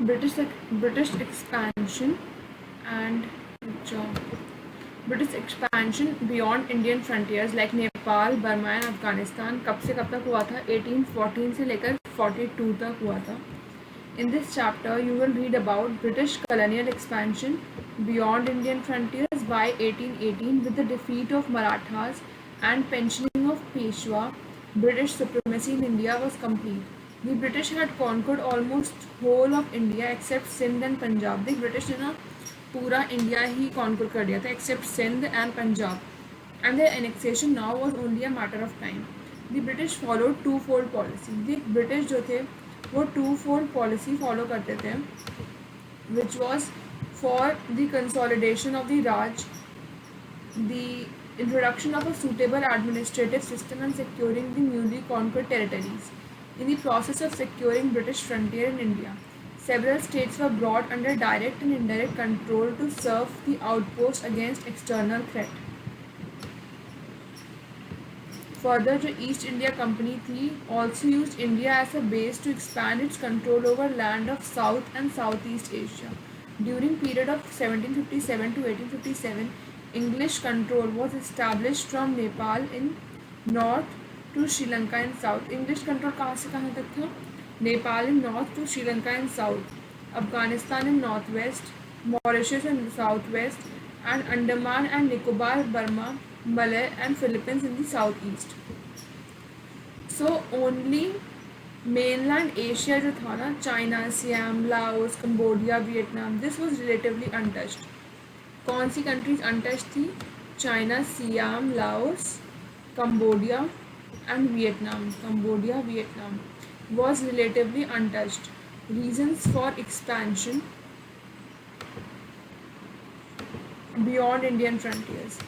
British British expansion and British expansion beyond Indian frontiers like Nepal, Burma and Afghanistan कब से कब तक हुआ था? 1814 से लेकर 42 तक हुआ था. In this chapter, you will read about British colonial expansion beyond Indian frontiers by 1818 with the defeat of Marathas and pensioning of Peshwa. British supremacy in India was complete. The British had conquered almost whole of India except Sindh and Punjab. The British ने ना पूरा India ही conquer कर दिया था except Sindh and Punjab, and their annexation now was only a matter of time. The British followed two-fold policy. The British जो थे वो two-fold policy follow करते थे, which was for the consolidation of the Raj, the introduction of a suitable administrative system and securing the newly conquered territories. In the process of securing British frontier in India, several states were brought under direct and indirect control to serve the outpost against external threat. Further, the East India Company थी also used India as a base to expand its control over land of South and Southeast Asia. During period of 1757 to 1857, English control was established from Nepal in north to Sri Lanka in south. English control कहाँ से कहाँ तक था? Nepal in north to Sri Lanka in south, Afghanistan in northwest, Mauritius in southwest, and Andaman and Nicobar, Burma, Malay and Philippines in the southeast. So only mainland Asia जो था ना, China, Siam, Laos, Cambodia, Vietnam, this was relatively untouched. कौन सी countries untouched थी? China, Siam, Laos, Cambodia and Vietnam. Cambodia, Vietnam was relatively untouched. Reasons for expansion beyond Indian frontiers.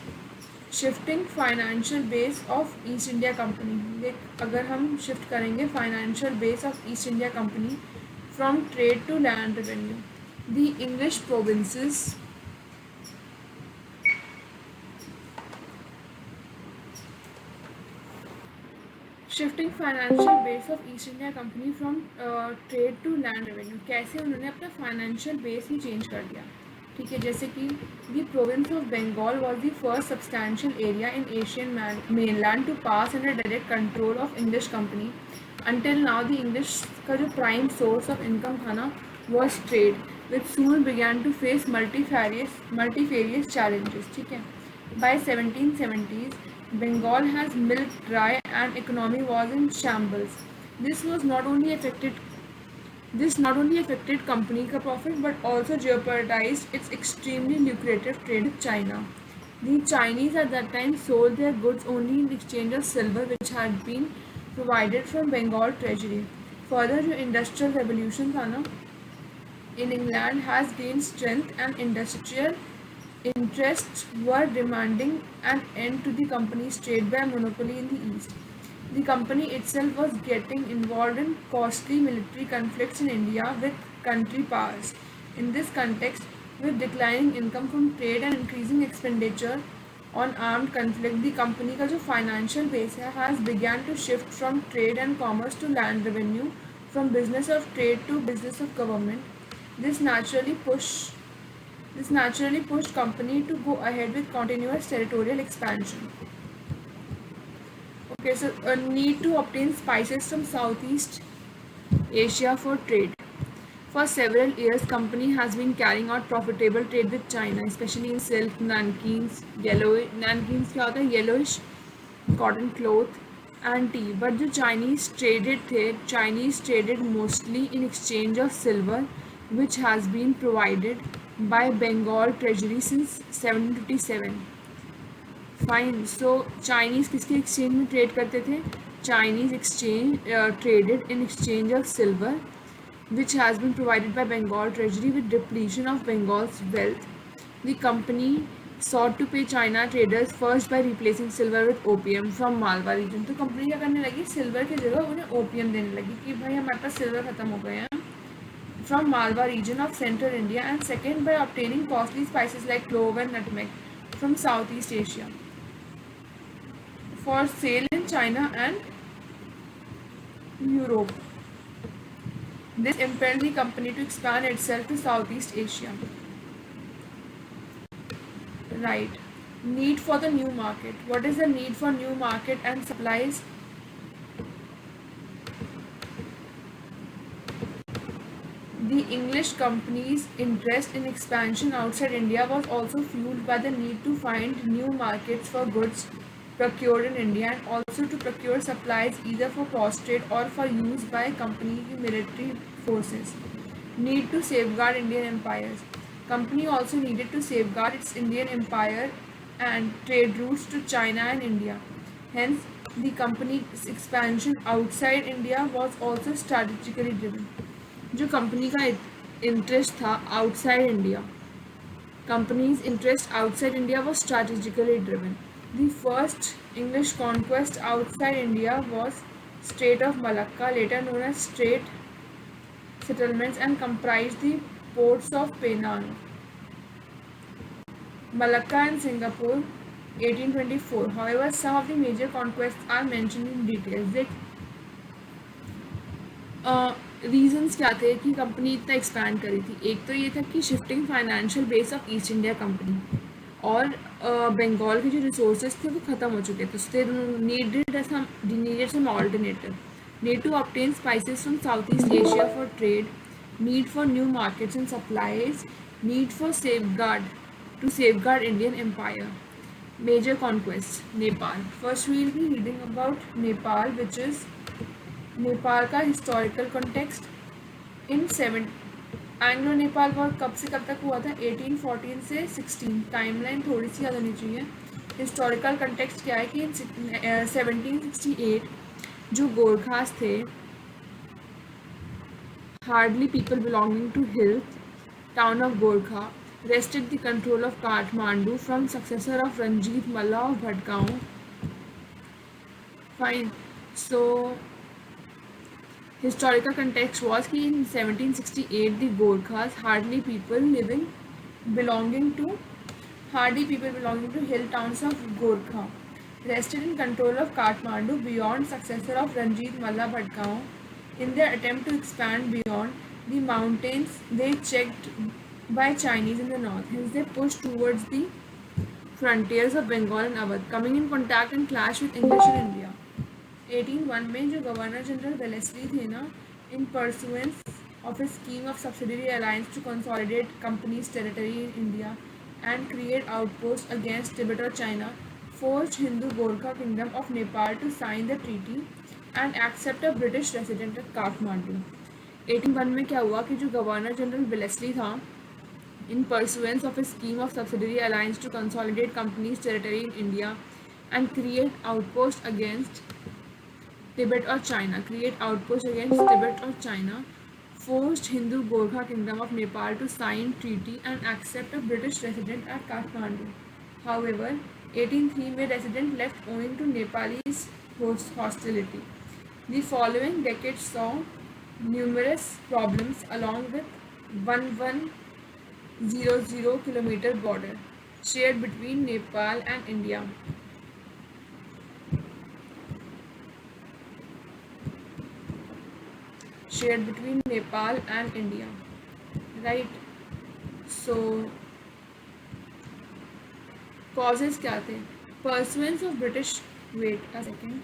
Shifting financial base of East India Company. देख अगर हम shift करेंगे financial base of East India Company from trade to land revenue. The English provinces shifting financial base of East India company from trade to land revenue. कैसे उन्होंने अपना financial base ही change कर दिया. ठीक है, जैसे कि the province of Bengal was the first substantial area in Asian mainland to pass under direct control of English company. Until now the English का जो प्राइम सोर्स ऑफ इनकम था ना was trade, which soon began to face multifarious challenges. ठीक है, by 1770s Bengal has milked dry and economy was in shambles. This not only affected company का profit but also jeopardized its extremely lucrative trade with China. The Chinese at that time sold their goods only in exchange of silver which had been provided from Bengal treasury. Further, the industrial revolution था ना in England has gained strength and industrial interests were demanding an end to the company's trade by monopoly in the East. The company itself was getting involved in costly military conflicts in India with country powers. In this context, with declining income from trade and increasing expenditure on armed conflict, the company का जो financial base है has began to shift from trade and commerce to land revenue, from business of trade to business of government. This naturally pushed company to go ahead with continuous territorial expansion. Okay, so a need to obtain spices from Southeast Asia for trade. For several years, company has been carrying out profitable trade with China, especially in silk, nankeens क्या होता है, yellowish cotton cloth and tea. But जो Chinese traded mostly in exchange of silver, which has been provided by Bengal Treasury since 1757. Fine. So Chinese किसके exchange में trade करते थे? Chinese traded in exchange of silver, which has been provided by Bengal Treasury with depletion of Bengal's wealth. The company sought to pay China traders first by replacing silver with opium from Malwa region. तो company क्या करने लगी? Silver की जगह उन्हें opium देने लगी कि भाई हमारे पास सिल्वर खत्म हो गए हैं, from Malwa region of central India, and second by obtaining costly spices like clove and nutmeg from Southeast Asia for sale in China and Europe. This impelled the company to expand itself to Southeast Asia. Right. Need for the new market. What is the need for new market and supplies? The English company's interest in expansion outside India was also fueled by the need to find new markets for goods procured in India, and also to procure supplies either for cross-trade or for use by company military forces. Need to safeguard Indian empires. Company also needed to safeguard its Indian empire and trade routes to China and India. Hence, the company's expansion outside India was also strategically driven. जो company का interest था outside India, companies interest outside India was strategically driven. The first English conquest outside India was Strait of Malacca, later known as Strait settlements, and comprised the ports of Penang, Malacca and Singapore, 1824. However, some of the major conquests are mentioned in detail. Reasons क्या थे कि company इतना expand करी थी? एक तो ये था कि shifting financial base of East India company, और बंगाल के जो रिसोर्सेज थे वो ख़त्म हो चुके थे, so needed some alternative. Need to obtain spices from Southeast Asia for trade, need for new markets and supplies, need for safeguard Indian empire. Major conquests. Nepal. First we will be reading about Nepal, which is Nepal का historical context इन Anglo Nepal war कब से कब तक हुआ था? 1814 से 16. Timeline थोड़ी सी याद होनी चाहिए. हिस्टोरिकल कॉन्टेक्स्ट क्या है कि 1768 जो गोरखास थे, hardly people belonging to hill town of Gorkha, wrested the control of Kathmandu from successor of Ranjit Malla of Bhatgaon. Fine. So historical context was कि in 1768 the Gorkhas, hardy people belonging to hill towns of Gorkha, rested in control of Kathmandu beyond successor of Ranjit Malla Bhatgaon. In their attempt to expand beyond the mountains, they checked by Chinese in the north. Hence they pushed towards the frontiers of Bengal and Awadh, coming in contact and clash with English in India. 1801 में जो governor general Wellesley थे ना, in pursuance of a scheme of subsidiary alliance to consolidate company's territory in India and create outpost against Tibet और China, forced Hindu Gorkha kingdom of Nepal to sign the treaty and accept a British resident at Kathmandu. 1801 में क्या हुआ कि जो governor general Wellesley था, in pursuance of a scheme of subsidiary alliance to consolidate companies' territory in India and create outposts against Tibet or China, forced Hindu Gorkha Kingdom of Nepal to sign treaty and accept a British resident at Kathmandu. However, 1803 में resident left owing to Nepalese hostility. The following decade saw numerous problems along with 1100 kilometer border shared between Nepal and India. Right? So causes क्या थे? Pursuance of British. Wait a second.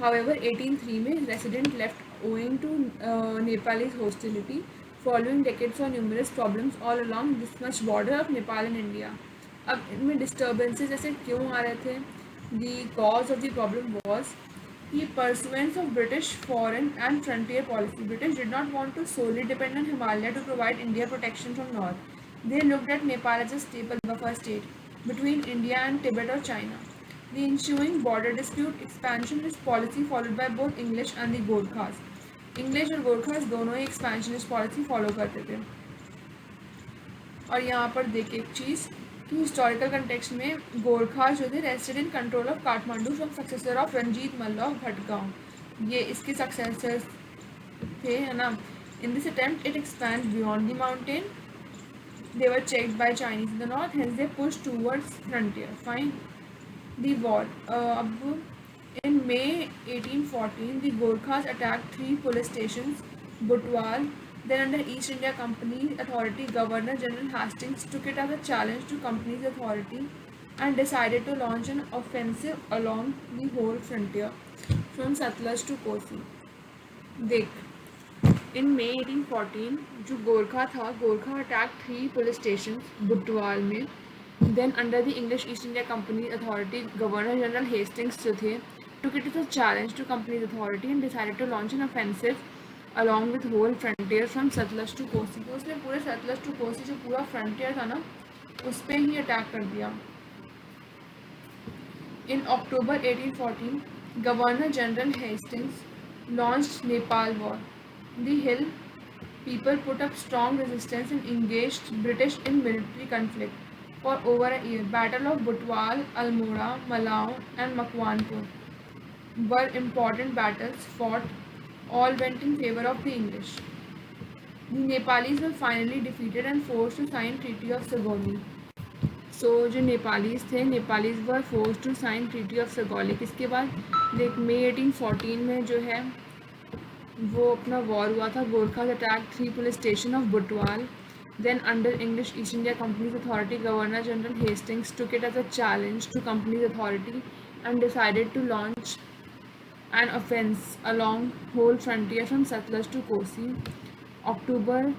However, 1803 में resident left owing to Nepalese hostility. Following decades saw numerous problems all along this much border of Nepal and India. अब इनमें disturbances ऐसे क्यों आ रहे थे? The cause of the problem was the pursuance of British foreign and frontier policy. British did not want to solely depend on Himalaya to provide India protection from north. They looked at Nepal as a stable buffer state between India and Tibet or China. The ensuing border dispute expansionist policy followed by both English and the Gorkhas. English और गोरखास दोनों ही expansionist policy follow करते थे. और यहाँ पर देखिए एक चीज़ कि हिस्टोरिकल कंटेक्स्ट में गोरखास जो थे wrested in control of Kathmandu from successor of Ranjit Malla of Bhatgaon, ये इसके सक्सेसर थे, है ना. In this attempt it expand beyond the mountain, they were checked by Chinese in the north, hence they push towards frontier. Fine. The war. अब in May 1814, the Gorkhas attacked 3 police stations, Butwal, Then under East India Company Authority, Governor General Hastings took it as a challenge to company's authority and decided to launch an offensive along the whole frontier from Satluj to Kosi. देख, in May 1814 जो गोरखा था, Gorkha attacked 3 police stations Butwal में. Then under the English East India Company Authority, Governor General Hastings जो थे took it as a challenge to company's authority and decided to launch an offensive along with whole frontier from Satluj to Kosi. तो उसने पूरे Sutlej to Kosi जो पूरा frontier था ना, उस पर ही अटैक कर दिया. In October 1814, Governor General Hastings launched Nepal War. The hill people put up strong resistance and engaged British in military conflict for over a year. Battle of Butwal, Almora, Malao and Makwanpur were important battles fought. All went in favor of the English. The Nepalis were finally defeated and forced to sign Treaty of Sagoli. सो जो नेपालीज थे, Nepalese were force to sign treaty of Sagauli. किसके बाद देख, मई 1814 में जो है वो अपना वॉर हुआ था. Gorkhas attack 3 police station of Butwal. Then under English East India company's authority, governor general Hastings took it as a challenge to company's authority and decided to launch an offence along whole frontier from Sutlej to Kosi. October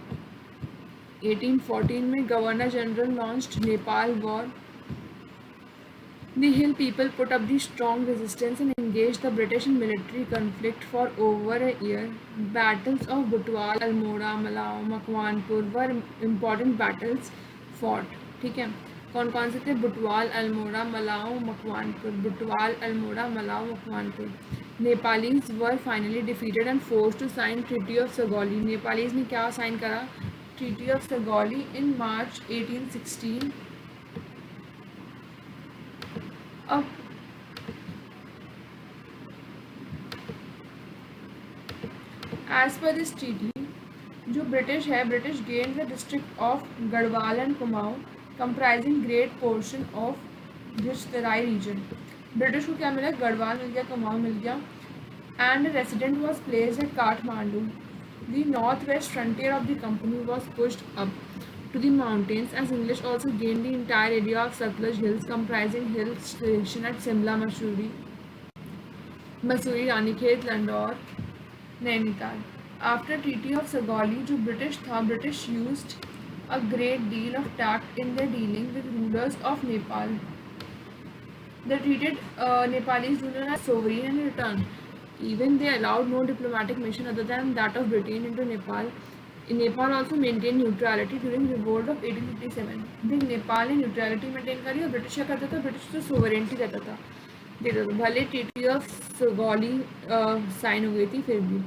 1814 में governor general launched Nepal war. The hill people put up the strong resistance and engaged the British in military conflict for over a year. Battles of Butwal, Almora, Malao, Makwanpur were important battles fought. ठीक है, कौन कौन से थे? Butwal, Almora, Malaon, Makwanpur. Butwal, Almora, Malaon, Makwanpur. Nepalese were finally defeated and forced to sign treaty of Sagauli. Nepalese ने क्या sign करा? Treaty of Sagauli in March 1816. अब एज पर दिस ट्रीटी जो ब्रिटिश है, British gain the district of Garhwal and Kumaon comprising great portion of this Terai region. British को क्या मिला? गढ़वाल मिल गया, कुमाऊं मिल गया. And resident was placed at Kathmandu. The north west frontier of the company was pushed up to the mountains as English also gained the entire area of Satluj Hills comprising hill station at Simla, Mussoorie, Ranikhet, Landaur, Nainital. After Treaty of Sagoli, जो British था, British used a great deal of tact in their dealing with rulers of Nepal. They treated Nepalese rulers as sovereign in return. Even they allowed no diplomatic mission other than that of Britain into Nepal. Nepal also maintain neutrality during revolt of 1857. देख, नेपाल ने neutrality maintain करी और British क्या करता था? British तो sovereignty देता था. भले ट्रीटी ऑफ सगौली साइन हो गई थी फिर भी.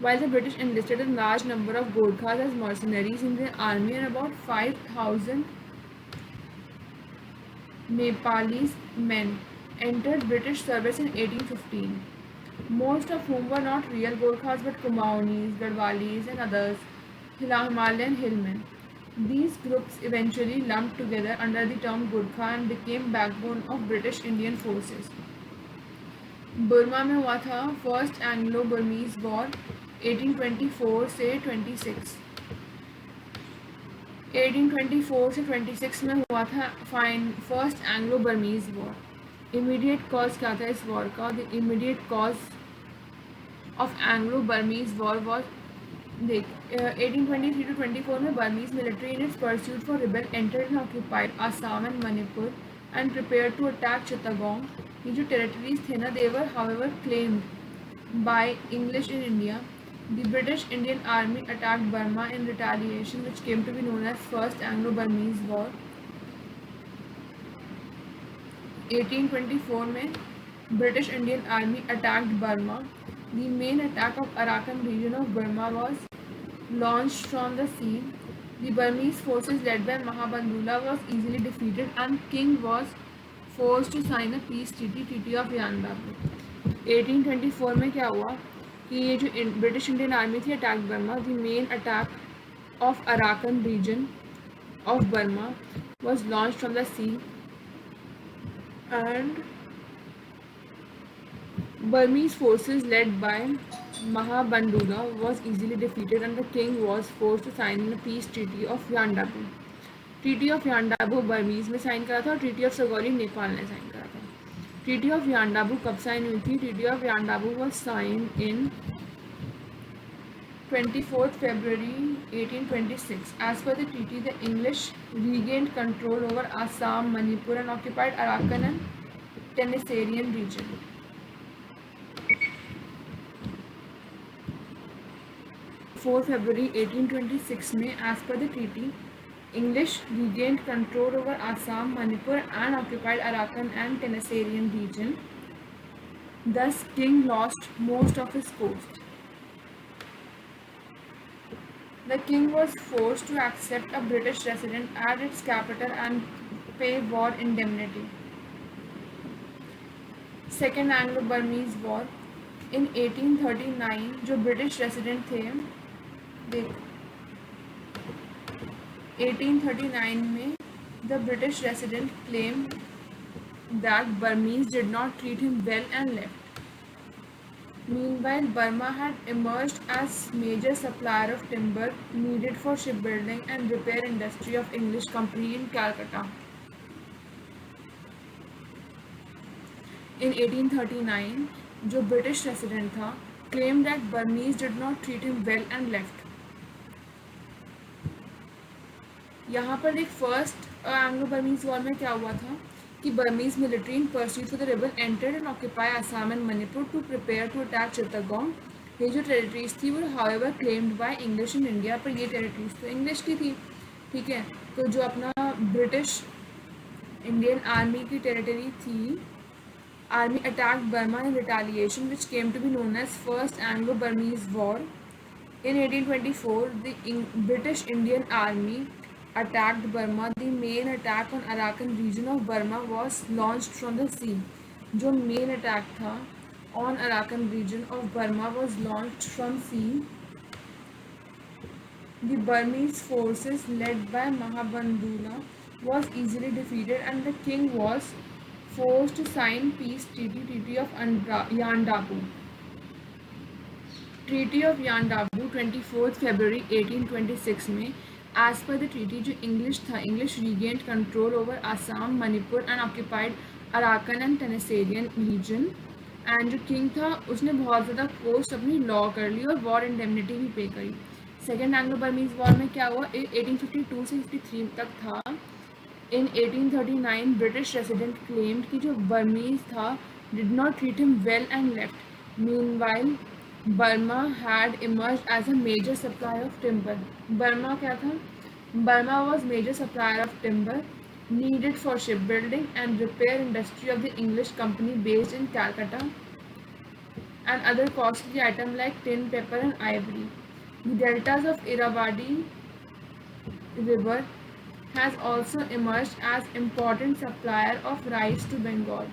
While the British enlisted a large number of Gorkhas as mercenaries in the army and about 5000 Nepalese men entered British service in 1815. Most of whom were not real Gorkhas but Kumaonis, Garhwalis and others, Himalayan hillmen. These groups eventually lumped together under the term Gurkha and became backbone of British Indian forces. Burma में हुआ था first Anglo Burmese war 1824 से 26. 1824 से 26 में हुआ था first Anglo Burmese war. Immediate cause क्या था इस वॉर का? The immediate cause of Anglo Burmese war was, देख, 1823 to 24 में Burmese military in its pursuit for rebel entered and occupied Assam and Manipur and prepared to attack Chittagong. ये जो territories थे ना, they were however claimed by English in India. The British Indian army attacked Burma in retaliation which came to be known as first Anglo Burmese war. 1824 में British Indian Army attacked Burma. The main attack of Arakan region of Burma was launched from the sea. The Burmese forces led by Mahabandula was easily defeated and King was forced to sign a peace treaty, Treaty of Yanbabu. 1824 में क्या हुआ कि ये जो British Indian Army थी attacked Burma. The main attack of Arakan region of Burma was launched from the sea and Burmese forces led by Mahabandula was easily defeated and the king was forced to sign the peace treaty of Yandabu. Treaty of Yandabo Burmese में sign करा था और treaty of Sugauli Nepal ने sign करा था. Treaty of यांडाबू कब sign हुई थी? Treaty of Yandabo was sign in 24th February 1826. As per the treaty, the English regained control over Assam, Manipur and occupied Arakan and Tenasserim region. 4 February 1826 में as per the treaty, English regained control over Assam, Manipur and occupied Arakan and Tenasserim region. Thus, king lost most of his coast. The king was forced to accept a British resident at its capital and pay war indemnity. Second Anglo-Burmese War in 1839 जो British resident थे, देख 1839 में the British resident claimed that Burmese did not treat him well and left. Meanwhile, Burma had emerged as major supplier of timber needed for shipbuilding and repair industry of English company in Calcutta. In 1839, जो British resident था, claimed that Burmese did not treat him well and left. यहाँ पर एक first Anglo-Burmese war में क्या हुआ था कि Burmese military in pursuit for the rebel entered and occupy Assam and Manipur to prepare to attack Chittagong. ये जो टेरिटरीज थी वो however claimed by English in India, पर ये टेरिटरीज तो इंग्लिश की थी. ठीक है, तो जो अपना ब्रिटिश इंडियन आर्मी की टेरिटरी थी, army attack Burma in retaliation which came to be known as first Anglo Burmese war. In 1824, the British Indian Army attacked Burma. The main attack on Arakan region of Burma was launched from the sea. जो main attack था on Arakan region of Burma was launched from sea. The Burmese forces led by Mahabandula was easily defeated and the king was forced to sign peace treaty of Yandabu. Treaty of Yandabu 24th February 1826 में as per the treaty जो English था, English regained control over Assam, Manipur and occupied Arakan and Tenasserim region. And जो king था उसने बहुत ज़्यादा coast अपनी law कर ली और वॉर इंडेमनिटी भी पे करी. सेकेंड एंग्लो बर्मीज वॉर में क्या हुआ? 1852 से 53 तक था. इन 1839 ब्रिटिश रेसिडेंट क्लेम्ड कि जो बर्मीज था did not treat him well and left. Meanwhile Burma had emerged as a major supplier of timber. Burma क्या था? Burma was major supplier of timber needed for shipbuilding and repair industry of the English company based in Calcutta and other costly items like tin, pepper and ivory. The deltas of Irrawaddy river has also emerged as important supplier of rice to Bengal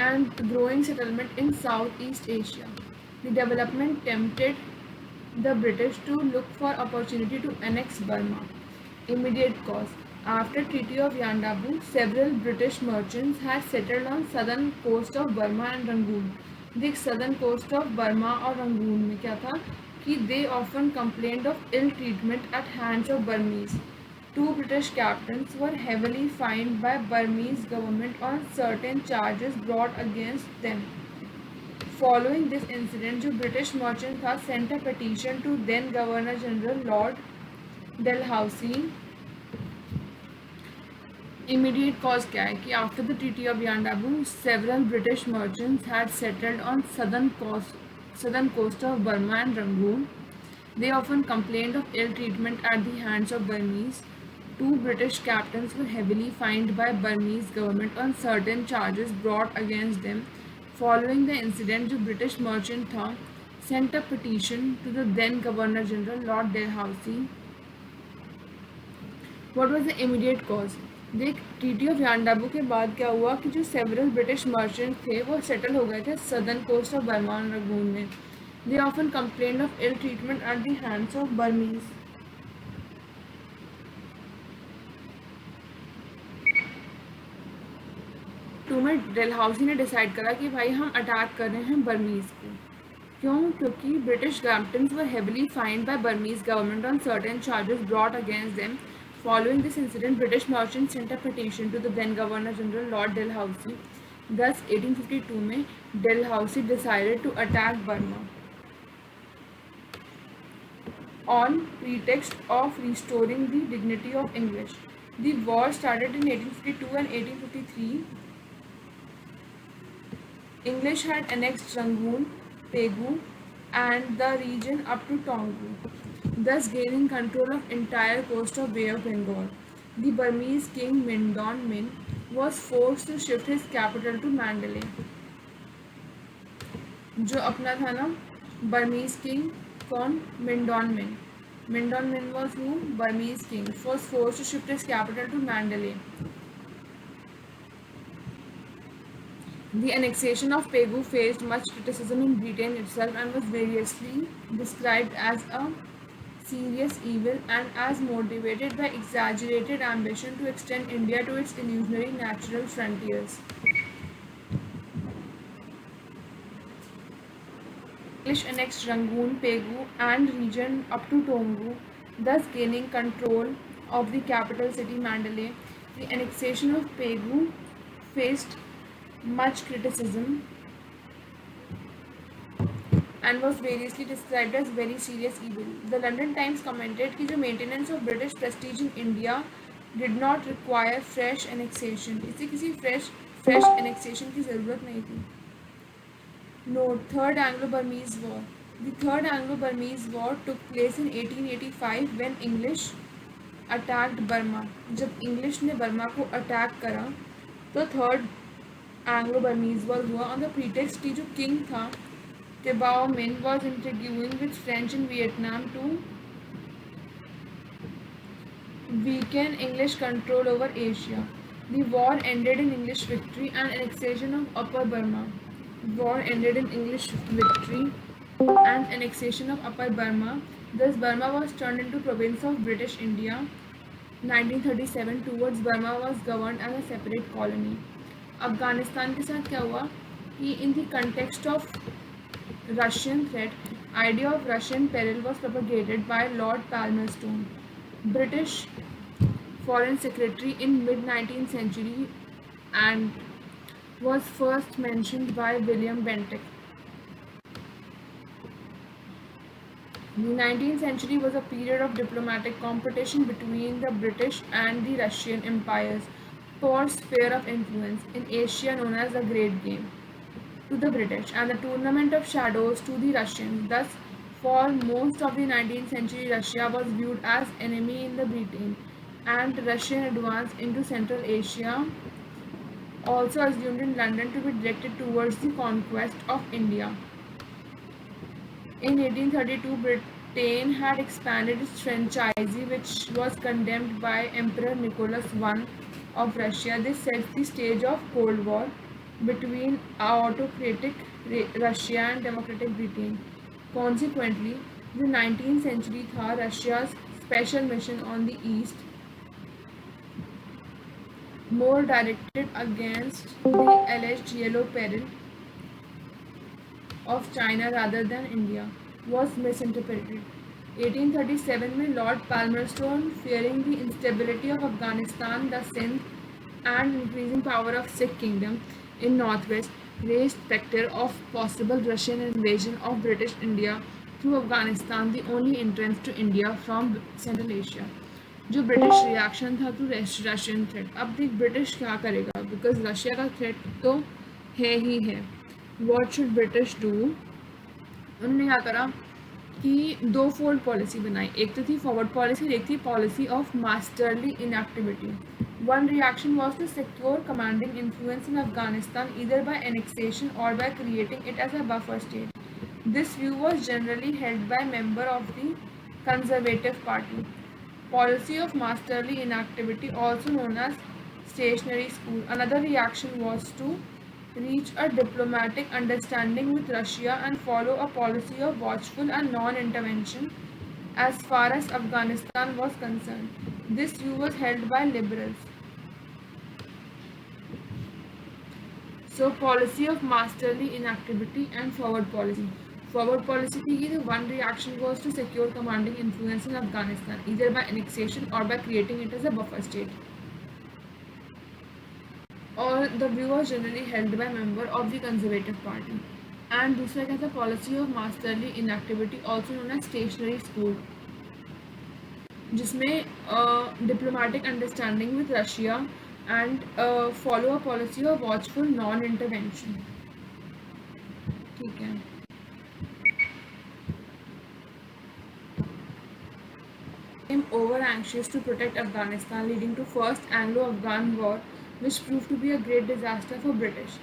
and growing settlement in Southeast Asia. The development tempted the British to look for opportunity to annex Burma. Immediate cause. After Treaty of Yandabu, several British merchants had settled on southern coast of Burma and Rangoon. The southern coast of Burma और Rangoon में क्या था कि they often complained of ill treatment at hands of Burmese. Two British captains were heavily fined by Burmese government on certain charges brought against them. Following this incident, जो British merchant था sent a petition to then Governor General Lord Dalhousie. Immediate cause क्या है कि after the Treaty of Yandabu, several British merchants had settled on southern coast of Burma and Rangoon. They often complained of ill treatment at the hands of Burmese. Two British captains were heavily fined by Burmese government on certain charges brought against them. Following the incident, जो British merchant था sent a petition to the then Governor General Lord Dalhousie. What was the immediate cause? देख treaty of यांडाबू के बाद क्या हुआ कि जो several British merchant थे वो सेटल हो गए थे southern coast of Burma and Rangoon में. They often complained of ill treatment at the hands of Burmese. तो में डेलहाउसी ने डिसाइड करा कि भाई हम अटैक कर रहे हैं बर्मीज को. क्यों? क्योंकि British captains were heavily fined by Burmese government on certain charges brought against them. Following this incident, British merchants sent a petition to the then Governor General Lord Dalhousie. Thus, 1852 में Dalhousie decided to attack Burma on pretext of restoring the dignity of English. The war started in 1852 and 1853. English had annexed Rangoon, Pegu, and the region up to Toungoo, thus gaining control of entire coast of Bay of Bengal. The Burmese king Mindon Min was forced to shift his capital to Mandalay. जो अपना था ना Burmese king कौन? Mindon Min. Mindon Min was who? Burmese king. Was forced to shift his capital to Mandalay. The annexation of Pegu faced much criticism in Britain itself and was variously described as a serious evil and as motivated by exaggerated ambition to extend India to its illusionary natural frontiers. English annexed Rangoon, Pegu and region up to Toungoo, thus gaining control of the capital city Mandalay. The annexation of Pegu faced much criticism and was variously described as very serious evil. The London Times commented कि जो maintenance of British prestige in India did not require fresh annexation. इसे किसी fresh annexation की ज़रूरत नहीं थी. Note: Third Anglo-Burmese War. The Third Anglo-Burmese War took place in 1885 when English attacked Burma. जब English ने बर्मा को अटैक करा तो थर्ड Anglo-Burmese War हुआ on the pretext कि जो king था Thibaw Min was interviewing with French in Vietnam to weaken English control over Asia. The war ended in English victory and annexation of Upper Burma. War ended in English victory and annexation of Upper Burma. Thus, Burma was turned into province of British India. 1937 towards Burma was governed as a separate colony. Afghanistan के साथ क्या हुआ कि in the context of Russian threat, idea of Russian peril was propagated by Lord Palmerston, British Foreign Secretary in mid-19th century, and was first mentioned by William Bentinck. The 19th century was a period of diplomatic competition between the British and the Russian empires for sphere of influence in Asia known as the Great Game to the British and the Tournament of Shadows to the Russians. Thus, for most of the 19th century, Russia was viewed as enemy in the Britain, and Russian advance into Central Asia, also assumed in London, to be directed towards the conquest of India. In 1832, Britain had expanded its franchise, which was condemned by Emperor Nicholas I of Russia. This sets the stage of Cold War between autocratic Russia and democratic Britain. Consequently, the 19th century था Russia's special mission on the east, more directed against the alleged yellow peril of China rather than India, was misinterpreted. 1837 में Lord Palmerston, fearing the instability of Afghanistan, the Sindh, and increasing power of Sikh kingdom in northwest, raised specter of possible Russian invasion of British India through Afghanistan, the only entrance to India from Central Asia. जो British reaction था to Russian threat. अब देख British क्या करेगा, because Russia का threat तो है ही है. What should British do? उन्होंने क्या करा कि दो फोल्ड पॉलिसी बनाई. एक तो थी फॉरवर्ड पॉलिसी और एक थी policy of masterly inactivity. One reaction was to secure commanding influence in Afghanistan either by annexation or by creating it as a buffer state. This view was generally held by members of the Conservative Party. Policy of masterly inactivity, also known as stationary school. Another reaction was to reach a diplomatic understanding with Russia and follow a policy of watchful and non-intervention as far as Afghanistan was concerned. This view was held by liberals. So, policy of masterly inactivity and forward policy. Forward policy थी कि one reaction was to secure commanding influence in Afghanistan either by annexation और by creating it as a buffer state, और the view was generally held by member of the Conservative Party. And दूसरा क्या था, policy of masterly inactivity also known as stationary school, जिसमें diplomatic understanding with Russia and follow a policy of watchful non intervention. ठीक है. Became over anxious to protect Afghanistan, leading to first Anglo-Afghan war, which proved to be a great disaster for British.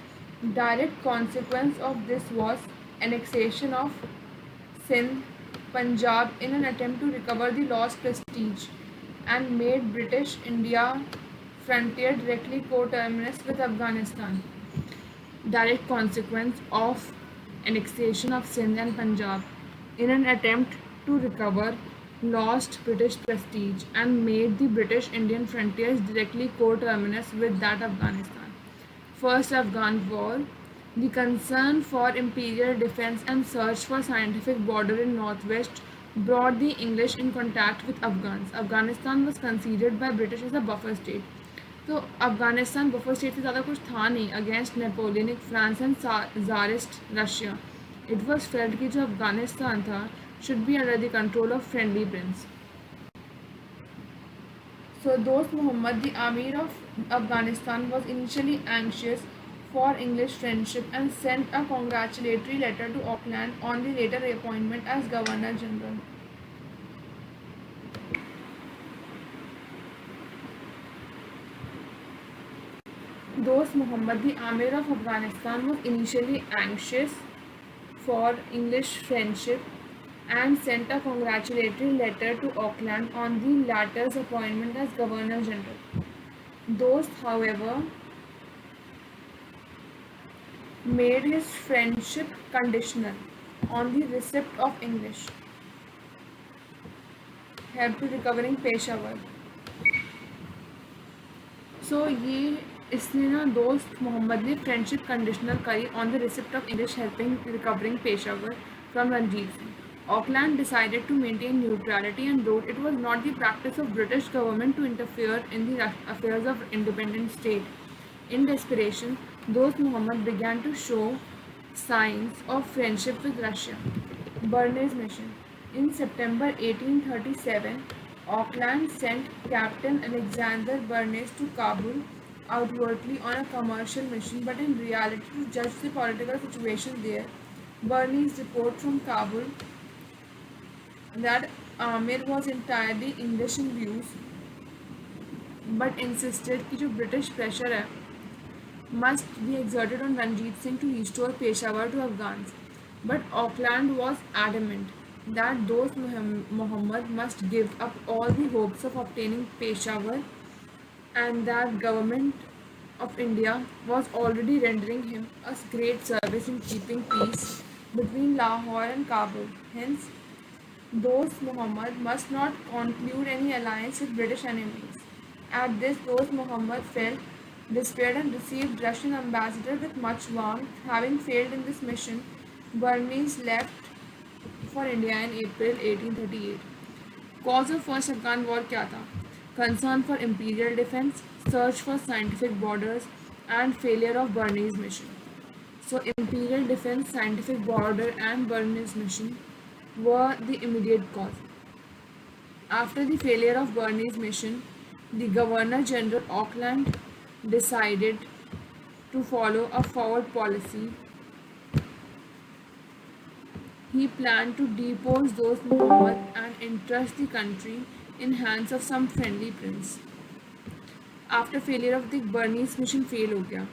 Direct consequence of this was annexation of Sindh, Punjab in an attempt to recover the lost prestige, and made British India frontier directly coterminous with Afghanistan. Direct consequence of annexation of Sindh and Punjab in an attempt to recover lost British prestige and made the British Indian frontiers directly coterminous with that Afghanistan. First Afghan War. The concern for imperial defense and search for scientific border in northwest brought the English in contact with Afghans. Afghanistan was considered by British as a buffer state. तो Afghanistan buffer state से ज़्यादा कुछ था नहीं against Napoleonic France and Tsarist Russia. It was failed कि जो अफगानिस्तान था should be under the control of friendly Prince. So Dost Muhammad, the Amir of Afghanistan, was initially anxious for English friendship and sent a congratulatory letter to Auckland on the later appointment as Governor General. Dost Muhammad, the Amir of Afghanistan, was initially anxious for English friendship and sent a congratulatory letter to Auckland on the latter's appointment as Governor General. Dost, however, made his friendship conditional on the receipt of English help to recovering Peshawar. So ये इसने ना दोस्त मोहम्मद ने friendship conditional करी on the receipt of English helping recovering Peshawar from Ranjit Singh. Auckland decided to maintain neutrality and wrote it was not the practice of British government to interfere in the affairs of independent state. In desperation, Dost Muhammad began to show signs of friendship with Russia. Burmese mission. In September 1837, Auckland sent Captain Alexander Burmese to Kabul outwardly on a commercial mission, but in reality to judge the political situation there. Burmese report from Kabul that Amir was entirely English in views, but insisted कि जो British pressure है must be exerted on Ranjit Singh to restore Peshawar to Afghans. But Auckland was adamant that Dost Muhammad must give up all the hopes of obtaining Peshawar and that government of India was already rendering him a great service in keeping peace between Lahore and Kabul. Hence, Dost Muhammad must not conclude any alliance with British enemies. At this, Dost Muhammad felt despaired and received Russian ambassador with much warmth. Having failed in this mission, Burmese left for India in April 1838. Cause of First Afghan War क्या था? Concern for imperial defense, search for scientific borders, and failure of Burmese mission. So imperial defense, scientific border, and Burmese mission were the immediate cause. After the failure of Burmese mission, the Governor General Auckland decided to follow a forward policy. He planned to depose Dost Muhammad and entrust the country in hands of some friendly prince. After failure of the Burmese mission fail हो गया,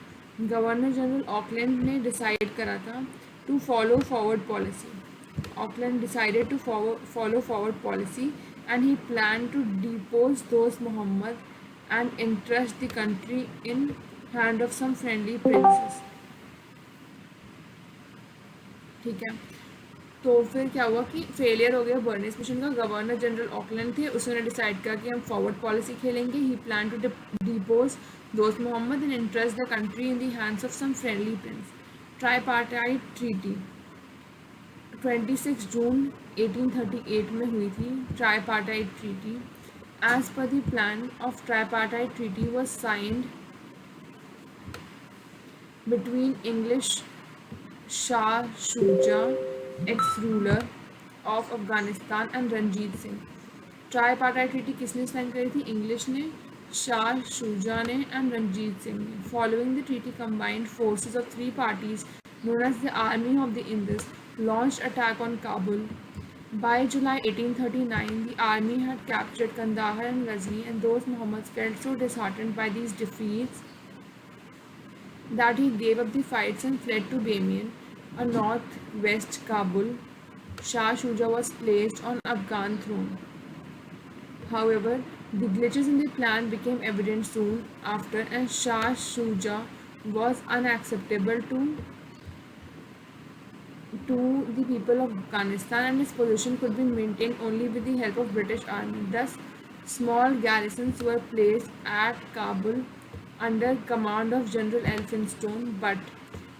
Governor General Auckland ने decide करा था to follow forward policy. Auckland decided to follow forward policy and he planned to depose Dost Muhammad and entrust the country in hand of some friendly princes. ठीक है. तो फिर क्या हुआ कि फेलियर हो गया बर्नेस मिशन का. गवर्नर जनरल ऑकलैंड थे, उसने डिसाइड किया कि हम फॉरवर्ड पॉलिसी खेलेंगे. ही plan to depose Dost Mohammad and interest the country in the hands of some friendly prince. Tripartite treaty. 26 जून 1838 में हुई थी tripartite treaty. As per the plan of tripartite treaty was signed between English Shah Shuja, ex-ruler of Afghanistan, and Ranjit Singh. Tripartite treaty किसने sign करी थी? English ने, शाह शुजा ने and Ranjit Singh ने. Following the treaty combined forces of three parties known as the Army of the Indus launched attack on Kabul. By July 1839, the army had captured Kandahar and Ghazni, and Dost Muhammad felt so disheartened by these defeats that he gave up the fights and fled to Bamiyan, a northwest Kabul. Shah Shuja was placed on Afghan throne. However, the glitches in the plan became evident soon after, and Shah Shuja was unacceptable to the people of Afghanistan, and his position could be maintained only with the help of British army. Thus, small garrisons were placed at Kabul under command of General Elphinstone, but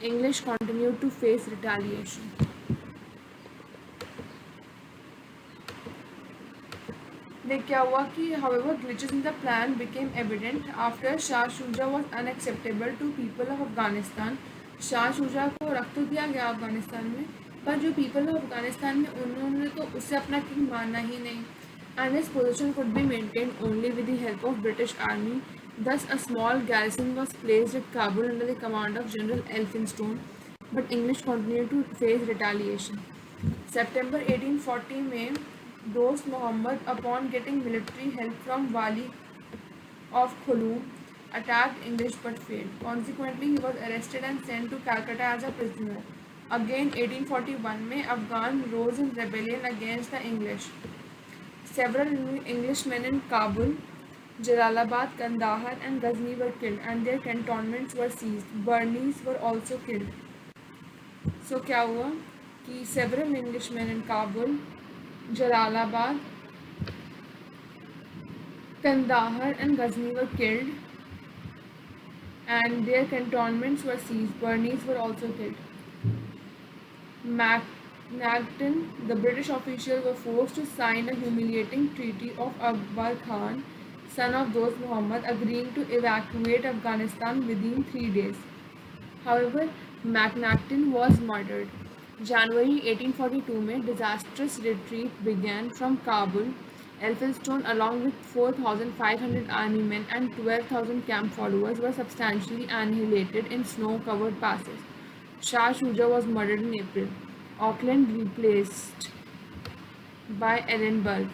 English continued to face retaliation. देख क्या हुआ कि however glitches in the plan became evident after Shah Shuja was unacceptable to people of Afghanistan. Shah Shuja को रख तो दिया गया अफगानिस्तान में, पर जो पीपल ऑफ अफगानिस्तान में उन्होंने तो उसे अपना किंग माना ही नहीं. And his position could be maintained only with the help of British army. Thus, a small garrison was placed at Kabul under the command of General Elphinstone, but English continued to face retaliation. September 1840 में Dost Muhammad, upon getting military help from Wali of Khulum, attacked English but failed. Consequently, he was arrested and sent to Calcutta as a prisoner. Again, 1841 में Afghan rose in rebellion against the English. Several Englishmen in Kabul, Jalalabad, Kandahar, and Ghazni were killed, and their cantonments were seized. Burmese were also killed. So क्या हुआ कि several Englishmen in Kabul, Jalalabad, Kandahar, and Ghazni were killed, and their cantonments were seized. Burmese were also killed. Macnaghten, the British officials, were forced to sign a humiliating treaty of Akbar Khan, son of Dost Muhammad, agreeing to evacuate Afghanistan within 3 days. However, Macnaghten was murdered. January 1842 में disastrous retreat began from Kabul. Elphinstone, along with 4,500 army men and 12,000 camp followers, were substantially annihilated in snow-covered passes. Shah Shuja was murdered in April. Auckland replaced by Edinburgh.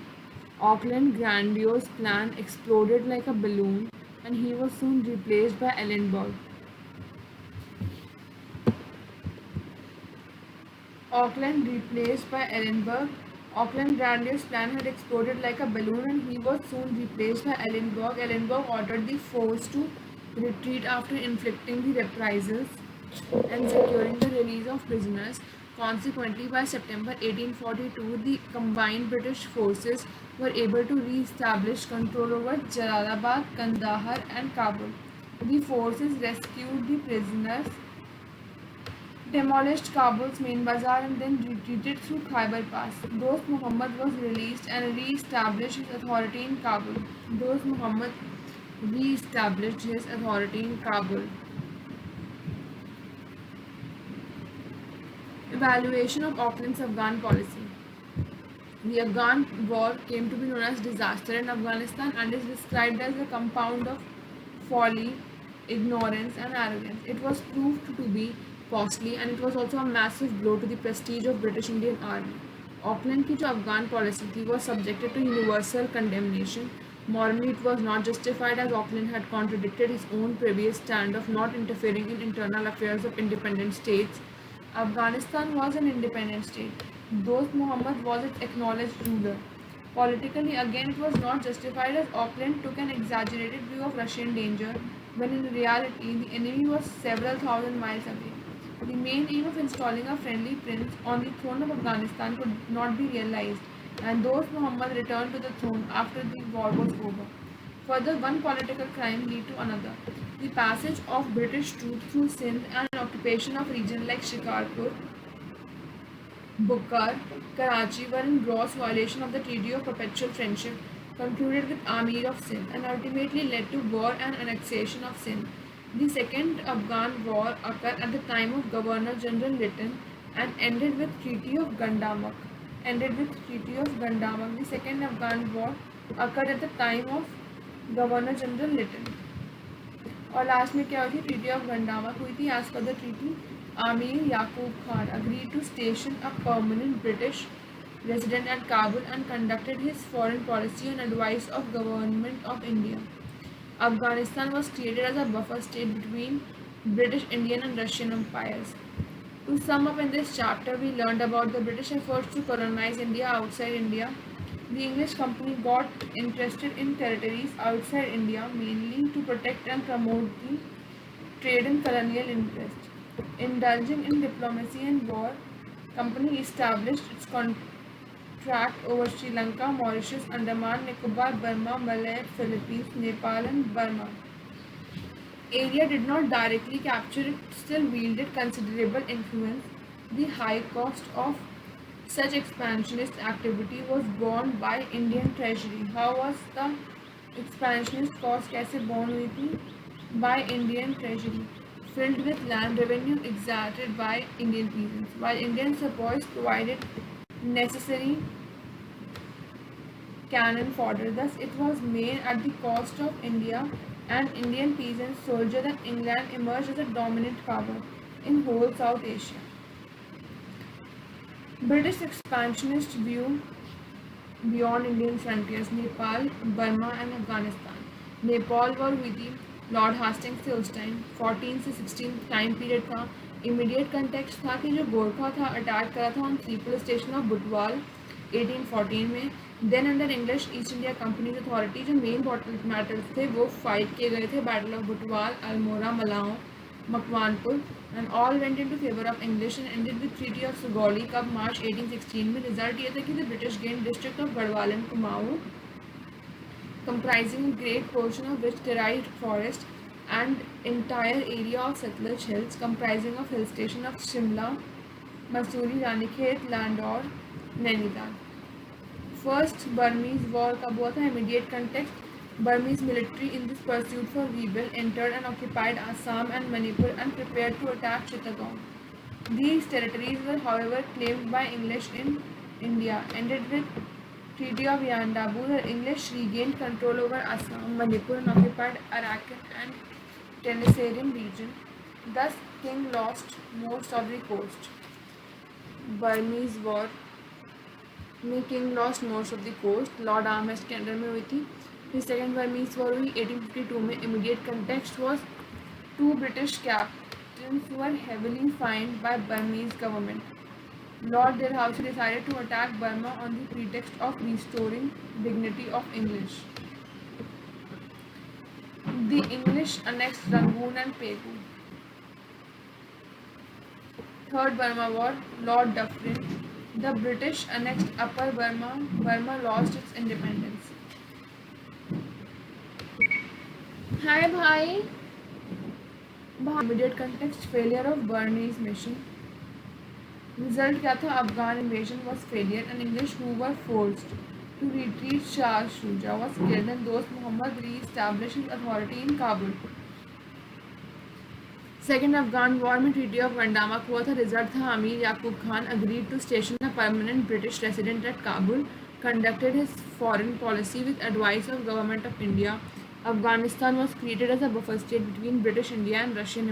Auckland's grandiose plan exploded like a balloon, and he was soon replaced by Edinburgh. Auckland replaced by Edinburgh. Auckland's grandiose plan had exploded like a balloon, and he was soon replaced by Edinburgh. Edinburgh ordered the force to retreat after inflicting the reprisals and securing the release of prisoners. Consequently, by September 1842, the combined British forces were able to re-establish control over Jalalabad, Kandahar, and Kabul. The forces rescued the prisoners, demolished Kabul's main bazaar, and then retreated through Khyber Pass. Dost Muhammad was released and re-established his authority in Kabul. Dost Muhammad re-established his authority in Kabul. Evaluation of Auckland's Afghan policy. The Afghan war came to be known as disaster in Afghanistan and is described as a compound of folly, ignorance, and arrogance. It was proved to be costly, and it was also a massive blow to the prestige of British Indian Army. Auckland की जो Afghan policy थी was subjected to universal condemnation. Morally, it was not justified, as Auckland had contradicted his own previous stand of not interfering in internal affairs of independent states. Afghanistan was an independent state. Dost Muhammad was its acknowledged ruler. Politically, again, it was not justified, as Auckland took an exaggerated view of Russian danger, when in reality the enemy was several thousand miles away. The main aim of installing a friendly prince on the throne of Afghanistan could not be realized, and Dost Muhammad returned to the throne after the war was over. Further, one political crime led to another. The passage of British troops through Sindh and an occupation of regions like Shikarpur Bukhara, Karachi were in gross violation of the Treaty of Perpetual Friendship concluded with Amir of Sindh and ultimately led to war and annexation of Sindh. The Second Afghan War occurred at the time of Governor General Lytton and ended with Treaty of Gandamak. The Second Afghan War occurred at the time of Governor General Lytton. और last में क्या हुई थी? Treaty of गंडामक हुई थी. As per the treaty Amir Yakub Khan agreed to station a permanent British resident at Kabul and conducted his foreign policy on advice of Government of India. Afghanistan was created as a buffer state between British, Indian and Russian empires. To sum up in this chapter, we learned about the British efforts to colonize India outside India. The English company got interested in territories outside India mainly to protect and promote the trade and colonial interest. Indulging in diplomacy and war, company established its contract over Sri Lanka, Mauritius, Andaman, Nicobar, Burma, Malay, Philippines, Nepal and Burma. Area did not directly capture it, still wielded considerable influence. The high cost of such expansionist activity was borne by Indian Treasury. How was the expansionist cost कैसे borne हुई थी? By Indian Treasury, filled with land revenue exacted by Indian peasants, while Indian sepoys provided necessary cannon fodder. Thus, it was made at the cost of India and Indian peasant soldier that England emerged as a dominant power in whole South Asia. British expansionist view beyond Indian frontiers, Nepal, Burma and Afghanistan. Nepal war हुई थी Lord Hastings से उस time 14 से 16 time period था. Immediate context था कि जो गोरखा था अटैक करा था on triple station of Butwal 1814 में. Then under English East India company authority जो मेन मैटर्स थे वो फाइट किए गए थे. Battle of Butwal, Almora, Malaon, Makwanpur and all went in to favour of English and ended with treaty of Sugauli कब मार्च 1816 में. रिजल्ट ये था कि the British gain district of Garhwal and Kumaon comprising a great portion of which derived forest and entire area of Satluj Hills comprising of hill station of Shimla, Mussoorie, Ranikhet, Landaur, Nainital. First Burmese war कब हुआ था? Immediate context, Burmese military in this pursuit for rebuild entered and occupied Assam and Manipur and prepared to attack Chittagong. These territories were however claimed by English in India. Ended with Treaty of Yandabu, the English regained control over Assam, Manipur and occupied Arakan and Tenasserim region. Thus, King lost most of the coast. Burmese War में King lost most of the coast. Lord Armist के under में हुई थी. फिर second Burmese war हुई 1852 में. Immediate context was two British captains were heavily fined by Burmese government. Lord Dalhousie decided to attack Burma on the pretext of restoring dignity of English. The English annexed Rangoon and Pegu. Third Burma War, Lord Dufferin. The British annexed Upper Burma. Burma lost its independence. Hi, bhai. Immediate context, failure of Burmese mission. Result क्या था? Afghan invasion was failure and English who were forced to retreat Shah Shuja was killed and Dost Muhammad re-established his authority in Kabul. Second Afghan War में Treaty of Gandamak हुआ था. Result था Amir Yaqub Khan agreed to station a permanent British resident at Kabul, conducted his foreign policy with advice of Government of India. Afghanistan was created as a buffer state between British India and Russian